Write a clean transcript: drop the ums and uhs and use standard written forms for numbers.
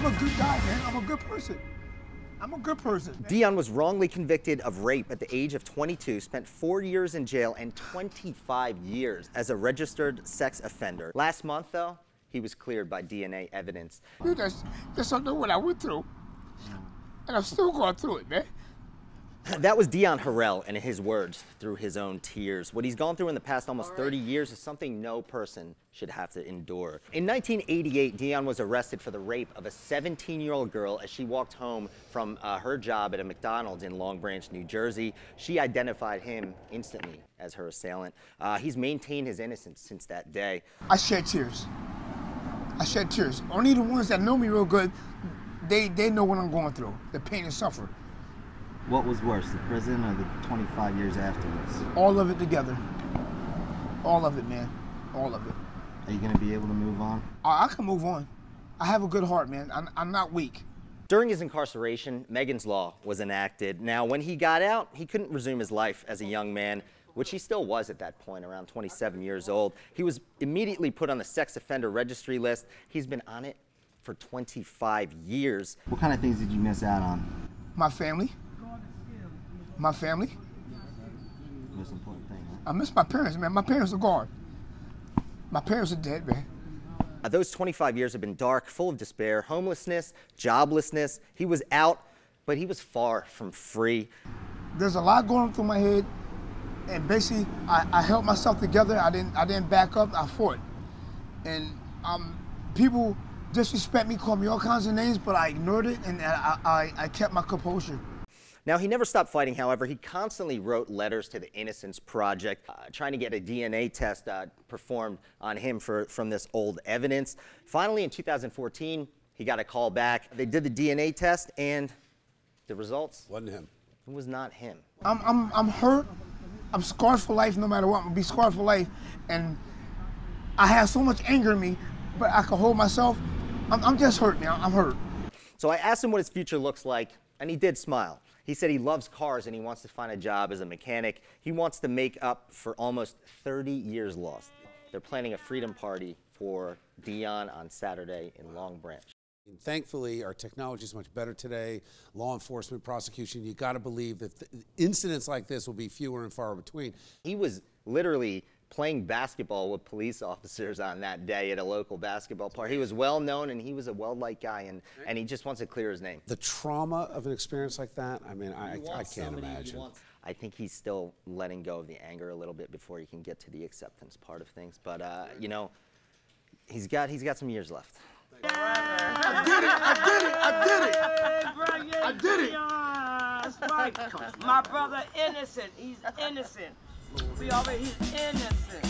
I'm a good guy, man. I'm a good person. I'm a good person. Dion was wrongly convicted of rape at the age of 22, spent 4 years in jail and 25 years as a registered sex offender. Last month, though, he was cleared by DNA evidence. You just don't know what I went through. And I'm still going through it, man. That was Dion Harrell, and in his words, through his own tears. What he's gone through in the past almost 30 years is something no person should have to endure. In 1988, Dion was arrested for the rape of a 17-year-old girl as she walked home from her job at a McDonald's in Long Branch, New Jersey. She identified him instantly as her assailant. He's maintained his innocence since that day. I shed tears. I shed tears. Only the ones that know me real good, they know what I'm going through, the pain and suffering. What was worse, the prison or the 25 years afterwards? All of it together. All of it, man. All of it. Are you going to be able to move on? I can move on. I have a good heart, man. I'm not weak. During his incarceration, Megan's Law was enacted. Now, when he got out, he couldn't resume his life as a young man, which he still was at that point, around 27 years old. He was immediately put on the sex offender registry list. He's been on it for 25 years. What kind of things did you miss out on? My family. My family. Most important thing, huh? I miss my parents, man. My parents are gone. My parents are dead, man. Those 25 years have been dark, full of despair, homelessness, joblessness. He was out, but he was far from free. There's a lot going through my head, and basically, I held myself together. I didn't back up. I fought, and people disrespect me, call me all kinds of names, but I ignored it, and I kept my composure. Now, he never stopped fighting, however. He constantly wrote letters to the Innocence Project, trying to get a DNA test performed on him from this old evidence. Finally, in 2014, he got a call back. They did the DNA test, and the results? Wasn't him. It was not him. I'm hurt. I'm scarred for life no matter what. I'm gonna be scarred for life. And I have so much anger in me, but I can hold myself. I'm just hurt, man. I'm hurt. So I asked him what his future looks like, and he did smile. He said he loves cars and he wants to find a job as a mechanic. He wants to make up for almost 30 years lost. They're planning a freedom party for Dion on Saturday in Long Branch. And thankfully, our technology is much better today. Law enforcement, prosecution, you got to believe that incidents like this will be fewer and far between. He was literally playing basketball with police officers on that day at a local basketball park. He was well known and he was a well-liked guy, and he just wants to clear his name. The trauma of an experience like that, I mean, I can't imagine. I think he's still letting go of the anger a little bit before he can get to the acceptance part of things. But, you know, he's got some years left. I did it! I did it! That's right. My brother innocent. He's innocent. He's innocent.